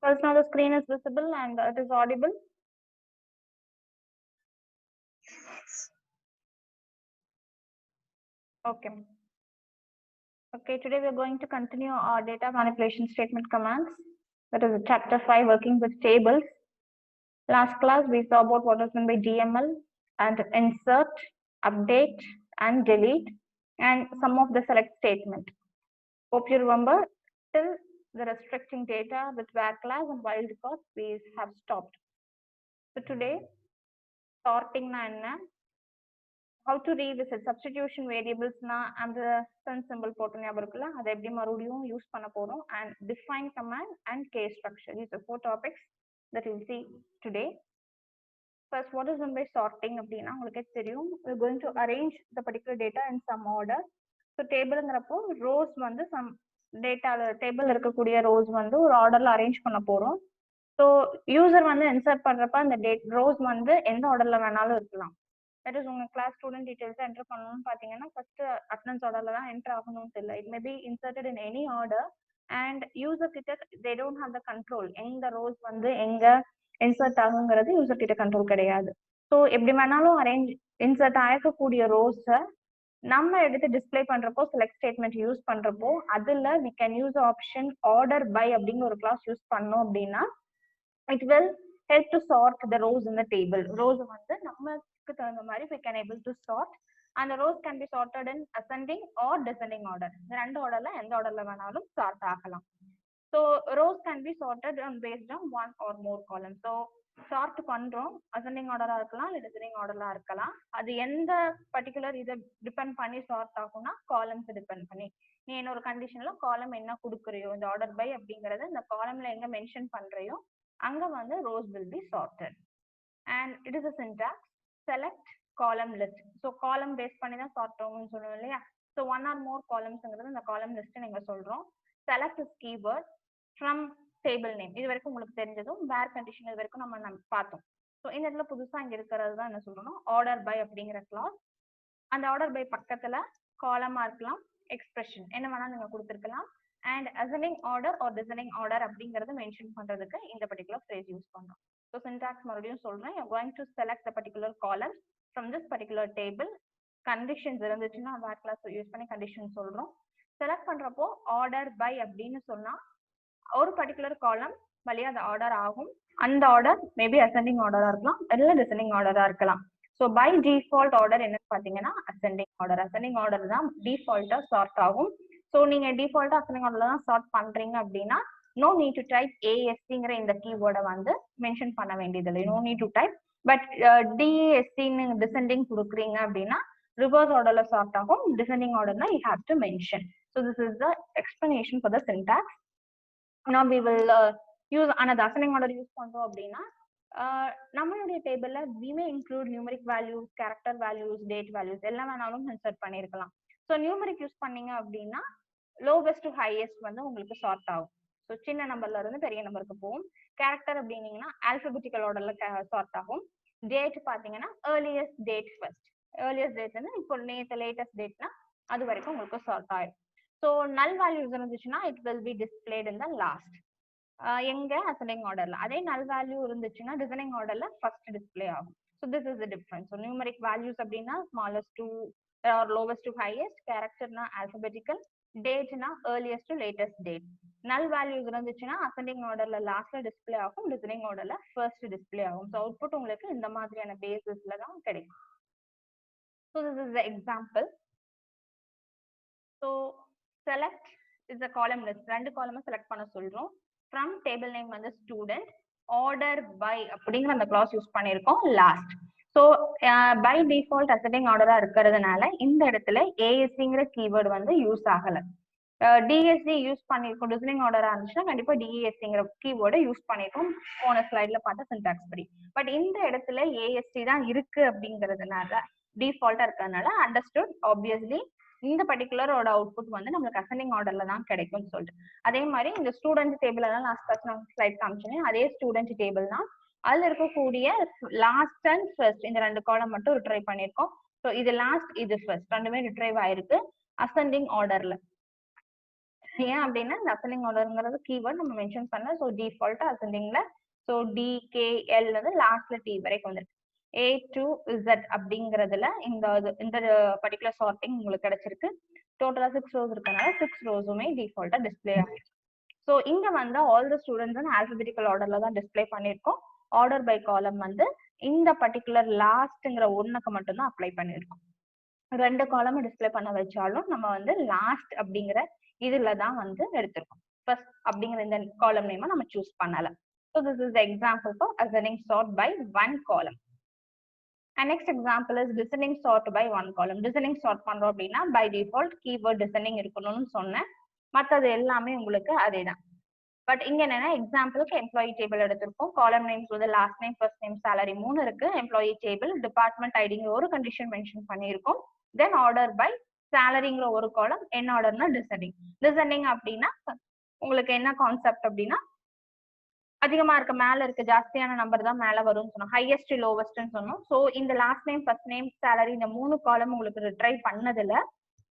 First, now the screen is visible and it is audible. Okay. Okay, today we are going to continue our data manipulation statement commands. That is chapter 5, working with tables. Last class, we saw about what is meant by DML and insert, update, and delete, and some of the select statement. Hope you remember till the restricting data with where class and wildcard we have stopped. So today, sorting na how to revisit substitution variables na and the sun symbol போட்டு ஞாபகம் இருக்குல்ல அதை எப்படி மறுபடியும் use பண்ண போறோம் and define command and case structure. These are 4 topics that you'll see today. First, what is meant by sorting அப்படின்னா உங்களுக்கு தெரியும் we're going to arrange the particular data in some order. So tableங்கிறப்போ rows வந்து some data table இருக்கக்கூடிய rows வந்து ஒரு ஆர்டர்ல arrange பண்ண போறோம். ஸோ யூசர் வந்து இன்சர்ட் பண்றப்ப அந்த rows வந்து எந்த ஆர்டர்ல வேணாலும் இருக்கலாம். That is உங்க class student details enter பண்ணணும்னு பாத்தீங்கன்னா first attendance orderல தான் enter ஆகணும்னு இல்லை. It may be inserted in any order and user கிட்ட they don't have the control. எந்த rows வந்து எங்க insert ஆகுங்கிறது யூசர் கிட்ட கண்ட்ரோல் கிடையாது. ஸோ எப்படி வேணாலும் அரேஞ்ச் இன்சர்ட் ஆகக்கூடிய ரோஸை நம்ம எடுத்து டிஸ்பிளே பண்றப்போ செலக்ட் ஸ்டேட்மெண்ட் யூஸ் பண்றப்போ அதுல we can use option order by அப்படிங்கிற ஒரு கிளாஸ் யூஸ் பண்ணோம் அப்படின்னா it will help to sort the rows in the table. Rows வந்து நமக்கு தகுந்த மாதிரி we can able to sort and the rows can be sorted in ascending or descending order. இந்த ரெண்டு ஆர்டர்ல எந்த ஆர்டர்ல வேணாலும் சார்ட் ஆகலாம். So rows can be sorted based on one or more columns. So sort பண்றோம் அசெண்டிங் ஆர்டரா இருக்கலாம் இல்லை டிசெண்டிங் ஆர்டரா இருக்கலாம். அது எந்த பர்டிகுலர் இதை டிபெண்ட் பண்ணி சார்ட் ஆகும்னா காலம்ஸ் டிபெண்ட் பண்ணி நீ என்ன ஒரு கண்டிஷன்ல காலம் என்ன கொடுக்குறியோ இந்த ஆர்டர் பை அப்படிங்கறது இந்த காலம்ல எங்க மென்ஷன் பண்றியோ அங்க வந்து rows will be sorted and it is a syntax select column list. So column base பண்ணி தான் சார்ட் ஆகும்னு சொல்லுவோம் இல்லையா. So one or more columnsங்கிறது இந்த column list நீங்க சொல்றோம். select is keyword from table name. இது வரைக்கும் உங்களுக்கு தெரிஞ்சதும் where condition இது வரைக்கும் நம்ம பார்த்தோம். ஸோ இந்த இடத்துல புதுசா இங்க இருக்கிறது தான் என்ன சொல்றோம் ஆர்டர் பை அப்படிங்கிற கிளாஸ். அந்த ஆர்டர் பை பக்கத்துல காலமா இருக்கலாம் எக்ஸ்பிரஷன் என்ன வேணா நீங்க கொடுத்துருக்கலாம் and ascending order or descending order அப்படிங்கறத மென்ஷன் பண்றதுக்கு இந்த particular phrase யூஸ் பண்றோம். So syntax மறுபடியும் சொல்றேன். you're going to select the particular columns from this particular table. conditions இருந்துச்சுன்னா where class யூஸ் பண்ணி conditions சொல்றோம். select பண்றப்போ order by அப்படின்னு சொன்னா ஒரு particular column வழியா அந்த ஆர்டர் ஆகும். அந்த ஆர்டர் மேபி ascending ஆர்டரா இருக்கலாம் இல்ல descending ஆர்டரா இருக்கலாம். ஸோ பை டிஃபால்ட் ஆர்டர் என்னன்னு பாத்தீங்கன்னா ascending ஆர்டர். ascending ஆர்டர் தான் டிஃபால்ட்டா சார்ட் ஆகும். ஸோ நீங்க டிஃபால்ட்டா ascending ஆர்டர்ல தான் சார்ட் பண்றீங்க அப்படின்னா நோ நீட் டு டைப் ASCங்கிற இந்த கீவேர்டை வந்து மென்ஷன் பண்ண வேண்டியது இல்லை. No need to type but DASCன்னு டிசெண்டிங் கொடுக்குறீங்க அப்படின்னா ரிவர்ஸ் ஆர்டர்ல சார்ட் ஆகும். டிசெண்டிங் ஆர்டர்னா you have to mention. So this is the explanation for the syntax. now we will use another ascending order use பண்றோம் அப்படின்னா நம்மளுடைய டேபிள்ல we may include numeric values, character values, date values எல்லாம் வேணாலும் insert பண்ணிருக்கலாம். So numeric use பண்ணீங்க அப்படின்னா lowest to highest வந்து உங்களுக்கு சார்ட் ஆகும். ஸோ சின்ன நம்பர்ல இருந்து பெரிய நம்பருக்கு போகும். கேரக்டர் அப்படின்னீங்கன்னா ஆல்பபெட்டிக்கல் ஆர்டர்ல சார்ட் ஆகும். டேட் பாத்தீங்கன்னா earliest date first. Earliest date வந்து இப்போ நேற்று லேட்டஸ்ட் டேட்னா அது வரைக்கும் உங்களுக்கு சார்ட் ஆயிடும். ஸோ நல் வேல்யூஸ் இருந்துச்சுன்னா it will be displayed in the last. எங்க அசெண்டிங் ஆர்டர்ல அதே நல் வேல்யூ இருந்துச்சுன்னா டிசெண்டிங் ஆர்டர்ல ஃபர்ஸ்ட் டிஸ்பிளே ஆகும். So this is the difference. So numeric values அப்படின்னா smallest to or lowest to highest, கேரக்டர்னா ஆல்பபெட்டிக்கல், டேட்னா earliest to latest date. Null values இருந்துச்சுன்னா அசெண்டிங் ஆர்டர்ல லாஸ்ட்ல டிஸ்பிளே ஆகும், டிசெண்டிங் ஆர்டர்ல ஃபர்ஸ்ட் டிஸ்பிளே ஆகும். ஸோ அவுட்புட் உங்களுக்கு இந்த மாதிரியான பேசிஸ்ல தான் கிடைக்கும். So this is the example. So select is a column list. ரெண்டு காலமும் செலக்ட் பண்ண சொல்றோம். ஃப்ரம் டேபிள் நேம் வந்து ஸ்டூடெண்ட், ஆர்டர் பை அப்படிங்கிற அந்த கிளாஸ் யூஸ் பண்ணியிருக்கோம் last. So by default ascending ஆர்டரா இருக்கிறதுனால இந்த இடத்துல ஏஎஸ்சிங்கிற கீவேர்டு வந்து யூஸ் ஆகல. டிஎஸ்சி யூஸ் பண்ணிருக்கோம். டிசைனிங் ஆர்டரா இருந்துச்சுன்னா கண்டிப்பா டிஎஸ்சிங்கிற கீவேர்டை யூஸ் பண்ணிருக்கோம் போன ஸ்லைட்ல பார்த்த சின்டாக்ஸ் படி. பட் இந்த இடத்துல ஏஎஸ்சி தான் இருக்கு அப்படிங்கிறதுனால டிஃபால்ட்டா இருக்கிறதுனால அண்டர்ஸ்டுட் ஆப்வியஸ்லி இந்த பர்டிகுலரோட அவுட்புட் வந்து நம்மளுக்கு அசெண்டிங் ஆர்டர்ல தான் கிடைக்கும்னு சொல்லிட்டு. அதே மாதிரி இந்த ஸ்டூடெண்ட் டேபிள் எல்லாம் லாஸ்ட் ஸ்லைட் காமிச்சேன். அதே ஸ்டூடெண்ட் டேபிள் தான் அதுல இருக்கக்கூடிய லாஸ்ட் அண்ட் ஃபர்ஸ்ட் இந்த ரெண்டு காலம் மட்டும் ரிட்ரைவ் பண்ணிருக்கோம். ஸோ இது லாஸ்ட் இது ஃபர்ஸ்ட் ரெண்டுமே ரிட்ரைவ் ஆயிருக்கு அசெண்டிங் ஆர்டர்ல. ஏன் அப்படின்னா இந்த அசெண்டிங் ஆர்டர்ங்கிறது கீவேர்ட் நம்ம மென்ஷன் பண்ண. ஸோ டிஃபால்ட்டா அசெண்டிங்ல ஸோ டிகேஎல் வந்து லாஸ்ட்ல டி வரைக்கும் வந்துருக்கு. A to Z அப்படிங்கிறதுல இந்த பர்டிகுலர் சார்ட்டிங் உங்களுக்கு கிடைச்சிருக்கு. டோட்டலா 6 rows இருக்கனால 6 rowsமே டிஃபால்ட்டா டிஸ்பிளே ஆகும். ஸோ இங்க வந்து ஆல் த ஸ்டூடெண்ட்ஸ் வந்து ஆல்பபெட்டிக்கல் ஆர்டர்ல தான் டிஸ்பிளே பண்ணியிருக்கோம். ஆர்டர் பை காலம் வந்து இந்த பர்டிகுலர் லாஸ்ட்ங்கிற ஒன்னுக்கு மட்டும் தான் அப்ளை பண்ணியிருக்கோம். 2 காலம் டிஸ்பிளே பண்ண வச்சாலும் நம்ம வந்து லாஸ்ட் அப்படிங்கிற இதுல தான் வந்து எடுத்திருக்கோம். ஃபர்ஸ்ட் அப்படிங்கிற இந்த காலம் நேம் நம்ம சூஸ் பண்ணல. So this is the example for ascending sort by one column. And next example is descending sort by one column. Descending sort பண்றோம் அப்படின்னா by default keyword descending இருக்கணும்னு சொன்னேன். மற்றது எல்லாமே உங்களுக்கு அதேதான். பட் இங்க என்னன்னா எக்ஸாம்பிளுக்கு எம்ப்ளாயி டேபிள் எடுத்திருக்கோம். காலம் நேம்ஸ் வந்து last name, first name, salary 3 இருக்கு. எம்ப்ளாயி டேபிள், டிபார்ட்மெண்ட் ஐடிங்கிற ஒரு கண்டிஷன் மென்ஷன் பண்ணியிருக்கோம். தென் ஆர்டர் பை சேலரிங்கிற ஒரு காலம். என்ன ஆர்டர்னா டிசெண்டிங். டிசெண்டிங் அப்படின்னா உங்களுக்கு என்ன கான்செப்ட் அப்படின்னா அதிகமா இருக்க மேல இருக்க ஜாஸ்தியான நம்பர் தான் மேல வரும்னு சொன்னோம். ஹையஸ்ட் லோவஸ்ட்னு சொன்னோம். ஸோ இந்த last name, first name, salary இந்த 3 காலம் உங்களுக்கு ரிட்ரைவ் பண்ணதுல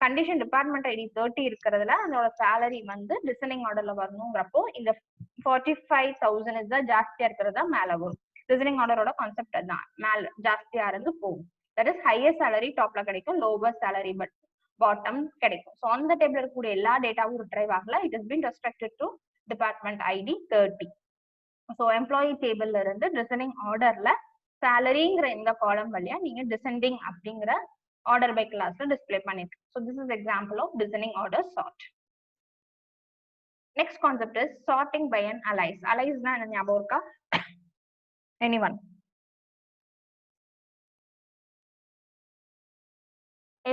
கண்டிஷன் டிபார்ட்மெண்ட் ஐடி 30 இருக்கிறதுல அதோட சேலரி வந்து டிசெண்டிங் ஆர்டர்ல வரணுங்கிறப்போ இந்த 45,000 தான் ஜாஸ்தியா இருக்கிறதா மேல வரும். டிசெண்டிங் ஆர்டரோட கான்செப்ட் அதுதான். மேல ஜாஸ்தியா இருந்து போகும். தட் இஸ் ஹையர் சேலரி டாப்ல கிடைக்கும், லோவர் சேலரி பட் பாட்டம் கிடைக்கும். ஸோ அந்த டேபிள் இருக்கக்கூடிய எல்லா டேட்டாவும் ரிட்ரைவ் ஆகல. It is been restricted to department ID 30. So employee டேபிள்ல இருந்து டிசெண்டிங் ஆர்டர்ல சேலரிங்கிற இந்த காலம் வழியா நீங்க டிசெண்டிங் அப்படிங்கிற order by class display பண்ணிருக்கு. So this is example of descending order sort. Next concept is sorting by an alias. Alias na என்ன ஞாபகம் இருக்கா? Anyone?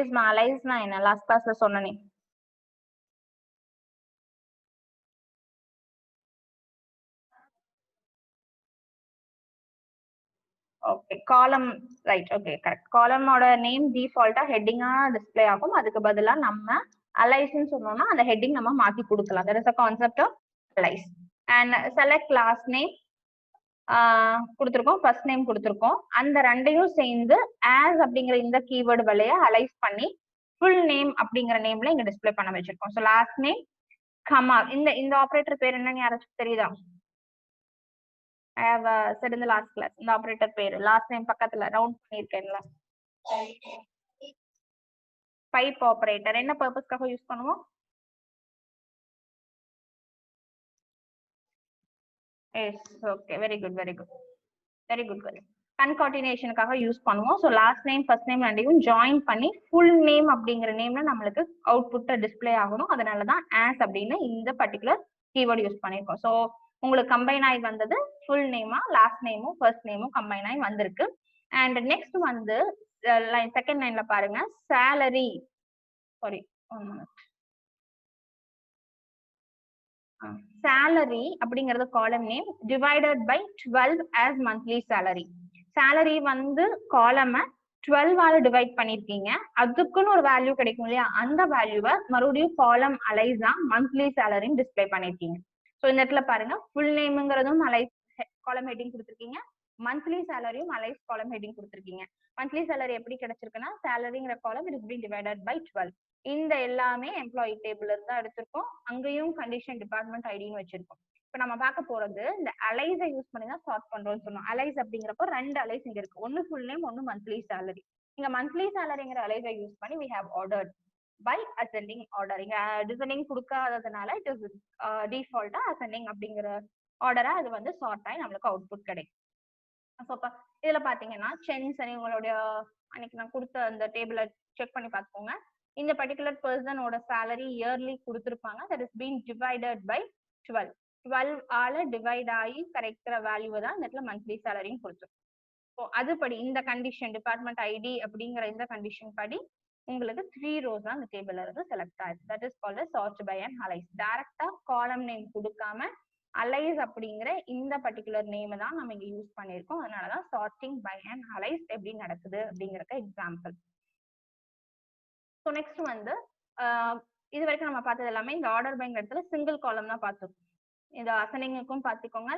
Is ma alias na என்ன last classல சொன்னனே? Okay, column right. Okay, correct. Column ஓட name default heading display ஆகும். அதுக்கு பதிலா நம்ம alias ன்னு சொன்னோம்னா அந்த heading நம்ம மாத்தி கொடுக்கலாம். That is the concept of alias. And select last name கொடுத்திருக்கோம், ஃபர்ஸ்ட் நேம் கொடுத்திருக்கோம். அந்த ரெண்டையும் சேர்ந்து as அப்படிங்கிற இந்த கீவேர்டு வழியா அலைஸ் பண்ணி ஃபுல் நேம் அப்படிங்கிற நேம்ல இங்க டிஸ்ப்ளே பண்ண வச்சிருக்கோம். ஸோ லாஸ்ட் நேம் கமா இந்த ஆபரேட்டர் பேர் என்னன்னு யாராச்சும் தெரியுதா? I have said in the last class. இந்த ஆபரேட்டர் பேரு லாஸ்ட் நேம் பக்கத்துல ரவுண்ட் பண்ணிருக்கேன்ல, பைப் ஆபரேட்டர். என்ன பர்பஸ்க்காக யூஸ் பண்ணுவோம்? Yes, okay, very good very good very good very கன்கார்டினேஷனுக்காக யூஸ் பண்ணுவோம். So last name first name ரெண்டையும் ஜாயின் பண்ணி ஃபுல் நேம் அப்படிங்கிற நேம்ல நம்மளுக்கு அவுட்புட் டிஸ்பிளே ஆகணும். அதனாலதான் ஆஸ் அப்படின்னு இந்த பர்டிகுலர் கீவேர்டு யூஸ் பண்ணிருக்கோம். ஸோ உங்களுக்கு கம்பைன் ஆகி வந்தது ஃபுல் நேமா, லாஸ்ட் நேமும் ஃபர்ஸ்ட் நேமும் கம்பைன் ஆகி வந்திருக்கு. அண்ட் நெக்ஸ்ட் வந்து செகண்ட் லைன்ல பாருங்க, சேலரி, சாரி salary அப்படிங்கிறது column name, divided by 12 as monthly salary. salary வந்து காலம 12 டிவைட் பண்ணிருக்கீங்க, அதுக்குன்னு ஒரு வேல்யூ கிடைக்கும் இல்லையா, அந்த வேல்யூவை மறுபடியும் காலம் அலைஸா மந்த்லி சேலரின்னு டிஸ்பிளே பண்ணிருக்கீங்க. ஸோ இந்த இடத்துல பாருங்க, ஃபுல் நேம்ங்கிறதும் அலைஸ் காலம் ஹெட்டிங் கொடுத்துருக்கீங்க, மந்த்லி சேலரியும் அலைஸ் காலம் ஹெட்டிங் கொடுத்துருக்கீங்க. மந்த்லி சேலரி எப்படி கிடைச்சிருக்குன்னா சேலரிங்கிற column it is been divided by 12. இந்த எல்லாமே எம்ப்ளாயி டேபிள் இருந்தா எடுத்திருக்கோம். அங்கேயும் கண்டிஷன் டிபார்ட்மெண்ட் ஐடின்னு வச்சிருக்கோம். இப்ப நம்ம பார்க்க போறது இந்த அலைஸை யூஸ் பண்ணி தான் சார்ட் பண்றோம்னு சொன்னோம். அலைஸ் அப்படிங்கிறப்போ 2 அலைஸ் இங்க இருக்கு, ஒன்னு ஃபுல் நேம், ஒன்னு மந்த்லி சேலரி. இங்க மந்த்லி சேலரிங்கிற அலைஸை யூஸ் பண்ணி we have ordered by ascending order. இங்க டிசெண்டிங் கொடுக்காததுனால இட் இஸ் டிஃபால்ட்டா அசெண்டிங் அப்படிங்கிற ஆர்டரா அது வந்து சார்ட் ஆகி நம்மளுக்கு அவுட்புட் கிடைக்கும். ஸோ இதுல பாத்தீங்கன்னா சென்ஸ் உங்களுடைய அன்னைக்கு நான் கொடுத்த அந்த டேபிளை செக் பண்ணி பார்த்துக்கோங்க. இந்த பர்டிகுலர் பர்சனோட சேலரி இயர்லி கொடுத்துருப்பாங்க. That is been divided by 12. 12 ஆல டிவைட் ஆகி கிடைக்கிற வேல்யூ தான் இந்த இடத்துல மந்த்லி சேலரின்னு கொடுத்துருக்கோம். ஸோ அதுபடி இந்த கண்டிஷன் டிபார்ட்மெண்ட் ஐடி அப்படிங்கிற இந்த கண்டிஷன் படி உங்களுக்கு 3 rows தான் அந்த டேபிள்ல இருந்து செலக்ட் ஆயிடுச்சு. That is called sort by and alias. டைரக்டா காலம் நேம் கொடுக்காம அலைஸ் அப்படிங்கிற இந்த பர்டிகுலர் நேம் தான் நம்ம இங்க யூஸ் பண்ணிருக்கோம். அதனாலதான் சார்ட்டிங் பை அண்ட் அலைஸ் எப்படி நடக்குது அப்படிங்கறதுக்கு எக்ஸாம்பிள். ஸோ நெக்ஸ்ட் வந்து இது வரைக்கும் நம்ம பார்த்தது எல்லாமே இந்த ஆர்டர் பைங்கிற இடத்துல சிங்கிள் காலம் தான் பார்த்துருக்கோம். இந்த அசெண்டிங்க்கும் பார்த்துக்கோங்க,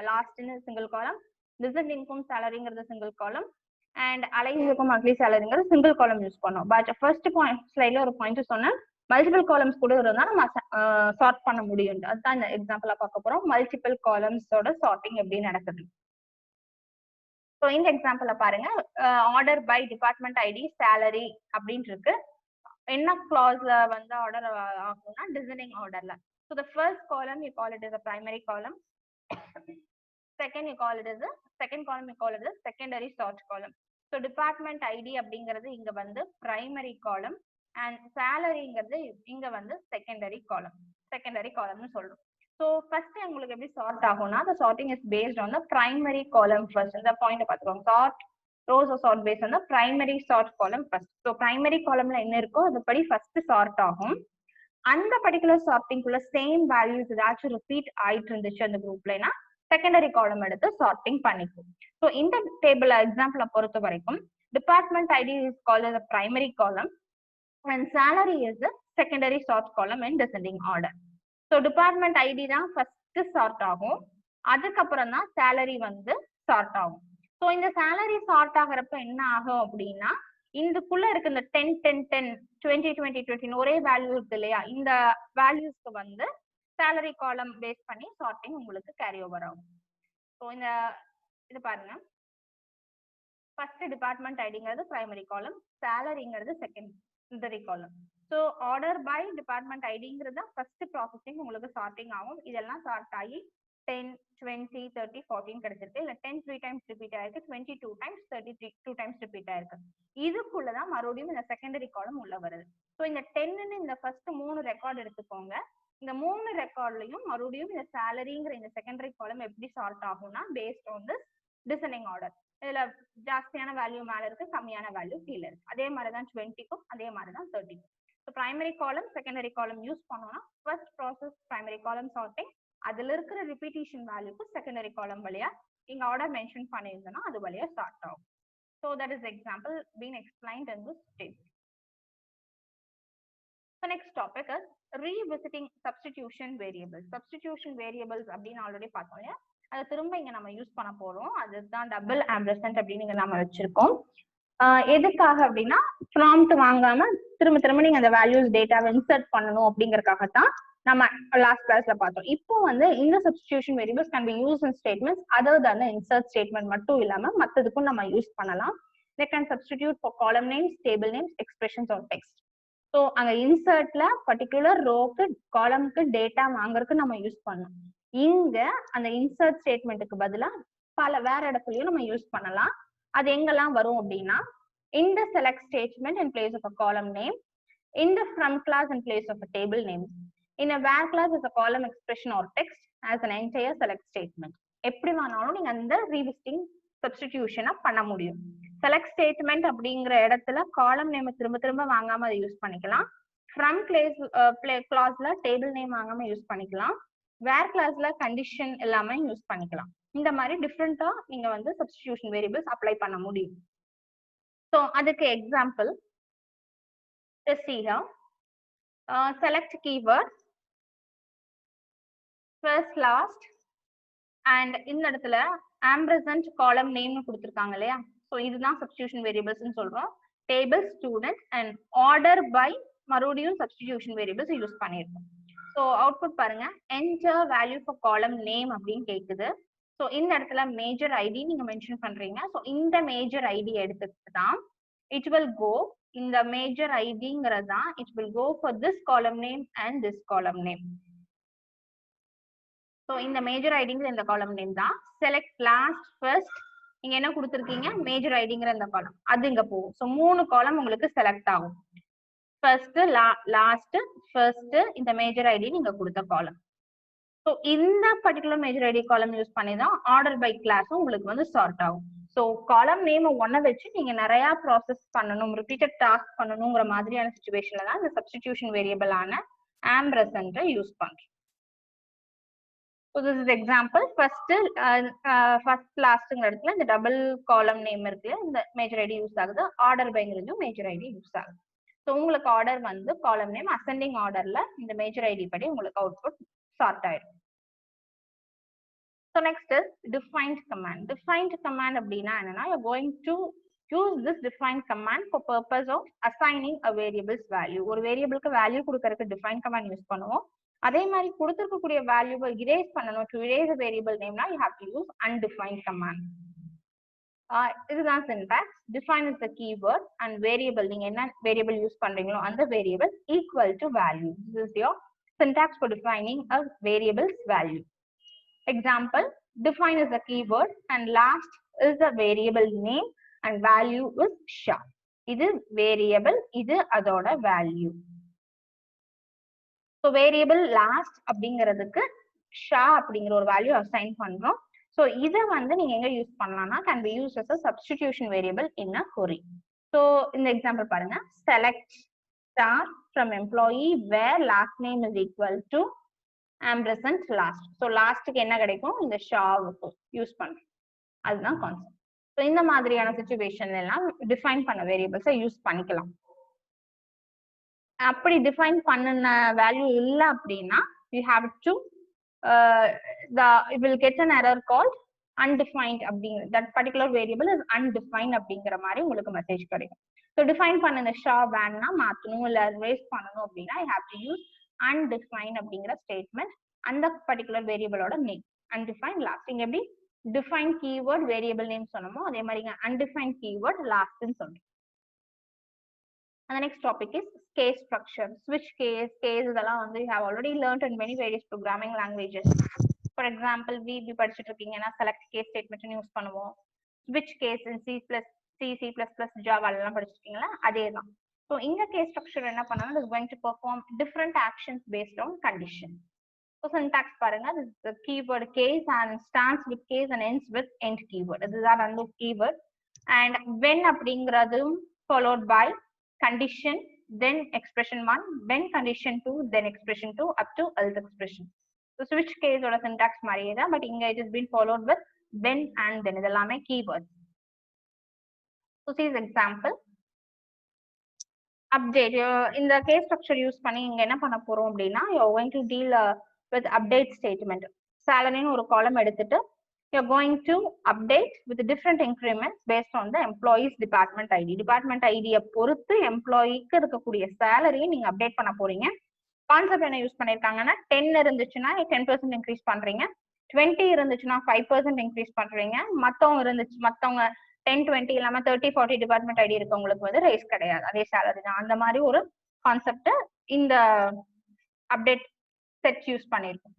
லாஸ்ட்னு சிங்கிள் காலம், டிசெண்டிங்க்கும் சேலரிங்கிறது சிங்கிள் காலம், அண்ட் அலைஸுக்கும் மந்த்லி சேலரிங்கிறது சிங்கிள் காலம் யூஸ் பண்ணோம். பட் ஃபர்ஸ்ட் ஸ்லைட்ல ஒரு பாயிண்ட் சொன்னேன், மல்டிபிள் காலம்ஸ் கூட இருந்தா நம்ம சார்ட் பண்ண முடியும். அதுதான் இந்த எக்ஸாம்பிளா பார்க்க போறோம். மல்டிபிள் காலம்ஸோட சார்ட்டிங் எப்படி நடக்குது. ஸோ இந்த எக்ஸாம்பிள பாருங்க. Order by department ID salary அப்படின்னு இருக்கு. என்ன clauseல வந்து ஆர்டர் ஆகும்னா டிசைனிங் ஆர்டர்ல. So the first column you call it as a primary column. Second you call it as a second column you call it as secondary sort column. So department ID அப்படிங்கிறது இங்க வந்து primary column and salaryங்கிறது இங்க வந்து secondary column சொல்றோம். So first உங்களுக்கு எப்படி sort ஆகும்னா the sorting is based on the primary column first. இந்த பாயிண்ட் பார்த்துக்கோங்க. Sort rows are sort based on the primary sort column first. So primary columnல என்ன இருக்கோ அதுபடி first sort ஆகும். அந்த particular sorting குள்ள same values ஏதாச்சும் repeat ஆயிட்டு இருந்துச்சு அந்த குரூப்லனா செகண்டரி காலம் எடுத்து சார்ட்டிங் பண்ணிக்கும். ஸோ இந்த டேபிள் எக்ஸாம்பிள பொறுத்த வரைக்கும் department ID is called as a primary column and salary is a secondary sort column in descending order. So department ID தான் ஃபர்ஸ்ட் சார்ட் ஆகும், அதுக்கப்புறம் தான் சேலரி வந்து சார்ட் ஆகும். ஸோ இந்த சேலரி சார்ட் ஆகிறப்ப என்ன ஆகும் அப்படின்னா இதுக்குள்ள இருக்கு இந்த 10 10 10 20 20 20 ஒரே வேல்யூ இருக்கு இல்லையா, இந்த வேல்யூஸ்க்கு வந்து சேலரி காலம் பேஸ் பண்ணி சார்ட்டிங் உங்களுக்கு கேரி ஓவர் ஆகும். ஸோ இந்த இது பாருங்க, ஃபர்ஸ்ட் டிபார்ட்மெண்ட் ஐடிங்கிறது பிரைமரி காலம், சேலரிங்கிறது secondary column. So order by department ஐடிங்கிறது ஃபர்ஸ்ட் ப்ராசஸிங் உங்களுக்கு சார்ட்டிங் ஆகும். இதெல்லாம் சார்ட் ஆகி 10 20 30 14 கிடைச்சிருக்கு. இல்ல 10 3 டைம்ஸ் ரிப்பீட் ஆயிருக்கு, 20 2 டைம்ஸ், 30 2 டைம்ஸ் ரிப்பீட் ஆயிருக்கு. இதுக்குள்ளதான் மறுபடியும் இந்த செகண்டரி காலம் உள்ள வருது. ஸோ இந்த 10ன்னு இந்த ஃபர்ஸ்ட் 3 ரெக்கார்ட் எடுத்துக்கோங்க. இந்த 3 ரெக்கார்ட்லயும் மறுபடியும் இந்த சேலரிங்கிற இந்த செகண்டரி காலம் எப்படி சார்ட் ஆகும்னா based on this designing order. இதுல ஜாஸ்தியான வேல்யூ மேல இருக்கு, கம்மியான வேல்யூ கீழே இருக்கு. அதே மாதிரிதான் 20க்கும் அதே மாதிரிதான் 30க்கும். ஸோ பிரைமரி காலம் செகண்டரி காலம் யூஸ் பண்ணோம்னா ஃபர்ஸ்ட் ப்ராசஸ் பிரைமரி காலம் சார்ட்டிங், அதுல இருக்கிற ரிப்பீட்டேஷன் வேல்யூக்கு செகண்டரி காலம் வழியா இங்க ஆர்டர் மென்ஷன் பண்ணியிருந்தோம்னா அது வழியா ஸ்டார்ட் ஆகும். So that is example been explained in this table. The next topic is revisiting substitution variables. Substitution variables அப்படின்னு ஆல்ரெடி பார்த்தோம் இல்லையா, அதை திரும்ப இங்க நம்ம யூஸ் பண்ண போறோம். அதுதான் டபுள் ஆம்பர்சன்ட் அப்படின்னு நம்ம வச்சிருக்கோம். எதுக்காக அப்படின்னா ப்ராம்ப்ட் வாங்காம திரும்ப திரும்ப நீங்க அந்த வேல்யூஸ் டேட்டாவை இன்சர்ட் பண்ணணும் அப்படிங்கறதுக்காகத்தான் நம்ம லாஸ்ட் கிளாஸ்ல பார்த்தோம். இப்போ வந்து இந்த substitution variables can be use in statements other than insert statement மட்டும் இல்லாம மற்றதுக்கும் நம்ம யூஸ் பண்ணலாம். They can substitute for column names, table names, expressions or text. So அங்க இன்சர்ட்ல பர்டிகுலர் ரோக்கு காலம்க்கு டேட்டா வாங்குறதுக்கு நம்ம யூஸ் பண்ணோம். இங்க அந்த இன்சர்ட் ஸ்டேட்மெண்ட்டுக்கு பதிலா பல வேற இடத்துலயும் நம்ம யூஸ் பண்ணலாம். அது எங்கெல்லாம் வரும் அப்படின்னா in the select statement in place of a column name, in the from class in place of a table name, in a where class is a column expression or text as an entire select statement. எப்படி வேணாலும் நீங்க அந்த revisiting சப்ஸ்டிடியூஷனை பண்ண முடியும். Select statement அப்படிங்கிற இடத்துல காலம் name திரும்ப திரும்ப வாங்காம அதை யூஸ் பண்ணிக்கலாம். ஃப்ரம் கிளாஸ்ல டேபிள் நேம் வாங்காம யூஸ் பண்ணிக்கலாம். வேர் கிளாஸ்ல கண்டிஷன் எல்லாமே யூஸ் பண்ணிக்கலாம். இந்த மாதிரி டிஃப்ரெண்டா நீங்க வந்து சப்ஸ்டிடியூஷன் வேரியபிள்ஸ் அப்ளை பண்ண முடியும். ஸோ அதுக்கு example select keyword first last and இந்த இடத்துல ஆம்பர்சன்ட் காலம் நேம்னு கொடுத்துருக்காங்க இல்லையா, ஸோ இதுதான் சப்ஸ்டிடியூஷன் வேரியபிள்ஸ்னு சொல்றோம். Table student and order by மறுபடியும் சப்ஸ்டிடியூஷன் வேரியபிள்ஸ் யூஸ் பண்ணியிருக்கோம். ஸோ அவுட்புட் பாருங்க, enter value for column name அப்படின்னு கேட்குது. ஸோ இந்த இடத்துல மேஜர் ஐடி நீங்க மென்ஷன் பண்றீங்க. ஸோ இந்த மேஜர் ஐடி எடுத்துட்டு தான் இட் வில் கோ, இந்த மேஜர் ஐடிங்கிறது தான் it will go for this column name and this column name. So இந்த மேஜர் ஐடிங்கிற இந்த காலம் நேம் தான். செலக்ட் லாஸ்ட் ஃபர்ஸ்ட், நீங்க என்ன கொடுத்துருக்கீங்க மேஜர் ஐடிங்கிற இந்த காலம், அது இங்க போகும். ஸோ 3 காலம் உங்களுக்கு செலக்ட் ஆகும். ஃபர்ஸ்ட் லாஸ்ட் ஃபர்ஸ்ட் இந்த மேஜர் ஐடி நீங்க கொடுத்த காலம். ஸோ இந்த particular major ID column use பண்ணி தான் ஆர்டர் பை கிளாஸும் உங்களுக்கு வந்து சார்ட் ஆகும். ஸோ காலம் நேம் ஒன்ன வச்சு நீங்க நிறைய ப்ராசஸ் பண்ணணும், ரிப்பீட்டட் டாஸ்க் பண்ணணுங்கிற மாதிரியான சுச்சுவேஷன்ல தான் இந்த சப்ஸ்டிடியூஷன் வேரியபிளான ஆம்பர்சன்ட்டை யூஸ் பண்றோம். So this is example. First lastங்கிற இடத்துல இந்த டபுள் காலம் நேம் இருக்குல்ல, இந்த மேஜர் ஐடி யூஸ் ஆகுது. ஆர்டர் பைங்கிறதும் மேஜர் ஐடி யூஸ் ஆகுது. ஸோ உங்களுக்கு ஆர்டர் வந்து காலம் நேம் அசெண்டிங் ஆர்டர்ல இந்த மேஜர் ஐடி படி உங்களுக்கு அவுட்புட் சார்ட் ஆயிடும். So next is defined command. Defined command அப்படின்னா என்னன்னா, you're going to use this define command for purpose of assigning a variable's value. ஒரு வேரியபிளுக்கு வேல்யூ கொடுக்கறதுக்கு define command யூஸ் பண்ணுவோம். அதே மாதிரி கொடுத்திருக்கக்கூடிய வேல்யூவை erase பண்ணணும். to erase a variable name னா you have to use undefined command. இதுதான் syntax. define is the keyword and variable நீங்க என்ன variable யூஸ் பண்றீங்களோ அந்த variable equal to value. This is your syntax for defining a variable's value. Example, define is the keyword and last is the variable name and value is SHA. இது variable, இது அதோட value. So variable last அப்படிங்கிறதுக்கு SHA அப்படிங்கிற ஒரு value assign பண்றோம். So இதை வந்து நீங்க எங்க யூஸ் பண்ணலாம்னா can be used as a substitution variable in a query. So இந்த example பாருங்க, select star from employee where last name is equal to ampersand last. So last க்கு என்ன கிடைக்கும், இந்த SHA யூஸ் பண்றோம். அதுதான் கான்செப்ட். ஸோ இந்த மாதிரியான சிச்சுவேஷன் எல்லாம் டிஃபைன் பண்ண வேரியபிள்ஸை யூஸ் பண்ணிக்கலாம். அப்படி டிஃபைன் பண்ணின வேல்யூ இல்லை அப்படின்னா you have to will get an error called undefined அப்படிங்கிற that particular variable is undefined அப்படிங்கிற மாதிரி உங்களுக்கு மெசேஜ் கிடைக்கும். ஸோ டிஃபைன் பண்ண ஷா வேணும்னா மாற்றணும் இல்லை ரேஸ் பண்ணணும் அப்படின்னா I have to use undefined அப்படிங்கிற ஸ்டேட்மெண்ட் அந்த பர்டிகுலர் வேரியபிளோட நேம் undefined லாஸ்ட். இங்க எப்படி define keyword variable name சொன்னோமோ அதே மாதிரி undefined keyword last ன்னு சொல்றோம். And the next topic is case structure. Switch case இதெல்லாம் வந்து you have already learned in many various programming languages. For example, we படிச்சிட்டு இருக்கீங்கன்னா select case statement யூஸ் பண்ணுவோம். Switch case in C++, Java எல்லாம் படிச்சிருக்கீங்களா, அதேதான். So இந்த case structure என்ன பண்ணாலும் is going to perform different actions based on condition. So syntax பாருங்க, this is the keyword case and starts with case and ends with end keyword. This is our under keyword. And when அப்படிங்கிறதும் followed by condition, then expression 1, then condition 2, then expression 2 up to else expression. So switch case ஓட syntax மாதிரியே தான், but இங்க it has been followed with when and then. இதெல்லாமே keywords. So see this example. Update. இந்த case structure use பண்ணி இங்க என்ன பண்ண போறோம் அப்படின்னா you are going to deal with update statement. Salary ஒரு column எடுத்துட்டு you are going to update with different increments based on the employee's department ID. Department ID பொறுத்து எம்ப்ளாயிக்கு இருக்கக்கூடிய salary நீங்க அப்டேட் பண்ண போறீங்க. கான்செப்ட் என்ன யூஸ் பண்ணிருக்காங்கன்னா 10 இருந்துச்சுன்னா 10% இன்க்ரீஸ் பண்றீங்க, 20 இருந்துச்சுன்னா 5% இன்க்ரீஸ் பண்றீங்க, மத்தவங்க 10, 20 இல்லாம 30, 40 டிபார்ட்மெண்ட் ஐடி இருக்கவங்களுக்கு வந்து ரைஸ் கிடையாது, அதே சேலரி தான். அந்த மாதிரி ஒரு கான்செப்ட் இந்த அப்டேட் செட் யூஸ் பண்ணிருக்கோம்,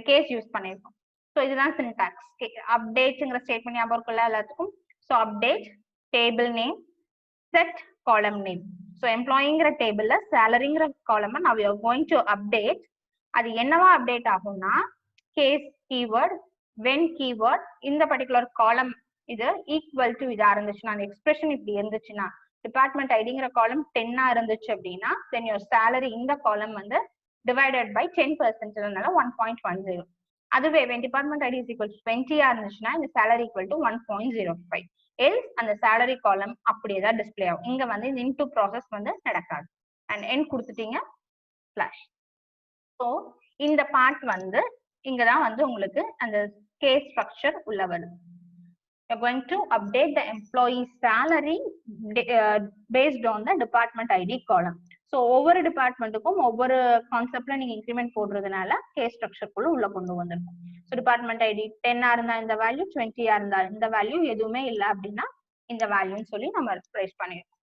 கேஸ் யூஸ் பண்ணிருக்கோம். ஸோ இதுதான் சின்டாக்ஸ். அப்டேட்ங்கிற ஸ்டேட்மெண்ட் ஞாபகம் இருக்குல்ல எல்லாத்துக்கும். So update table name set column name. So எம்ப்ளாயிங்கிற டேபிள்ல சேலரிங்கிற காலமை நான் we are going to update. அது என்னவா அப்டேட் ஆகும்னா கேஸ் கீவேர்ட், வென் கீவேர்ட், இந்த பர்டிகுலர் காலம் இது ஈக்குவல் டு இதா இருந்துச்சுன்னா, அந்த எக்ஸ்பிரஷன் இப்படி இருந்துச்சுன்னா, டிபார்ட்மெண்ட் ஐடிங்கிற காலம் 10 இருந்துச்சு அப்படின்னா தென் யுவர் சேலரி இந்த காலம் வந்து டிவைடட் பை 10% 1.10. அதுவே when department ID is equal to 20 இருந்துச்சுன்னா இந்த salary equal to 1.05. else அந்த salary column அப்படியே தான் டிஸ்ப்ளே ஆகும். இங்க வந்து இந்த into process வந்து நடக்காது. and end கொடுத்துட்டீங்க slash. ஸோ இந்த பார்ட் வந்து இங்கதான் வந்து உங்களுக்கு அந்த case structure உள்ள வரும். You're going to update the employee salary based on the department ID column. So ஒவ்வொரு டிபார்ட்மெண்ட்டுக்கும் ஒவ்வொரு கான்செப்ட்ல நீங்க இன்க்ரிமெண்ட் போடுறதுனால கேஸ் ஸ்ட்ரக்சர்க்குள்ள உள்ள கொண்டு வந்திருக்கும். ஸோ டிபார்ட்மெண்ட் ஐடி 10 இருந்தா இந்த வேல்யூ, 20 இருந்தா இந்த வேல்யூ, எதுவுமே இல்லை அப்படின்னா இந்த வேல்யூன்னு சொல்லி நம்ம ரைஸ் பண்ணிருக்கோம்.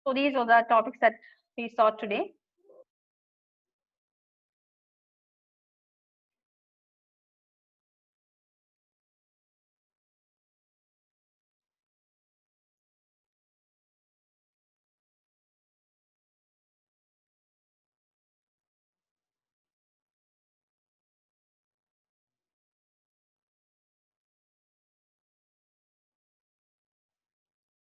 So these are the topics that we saw today.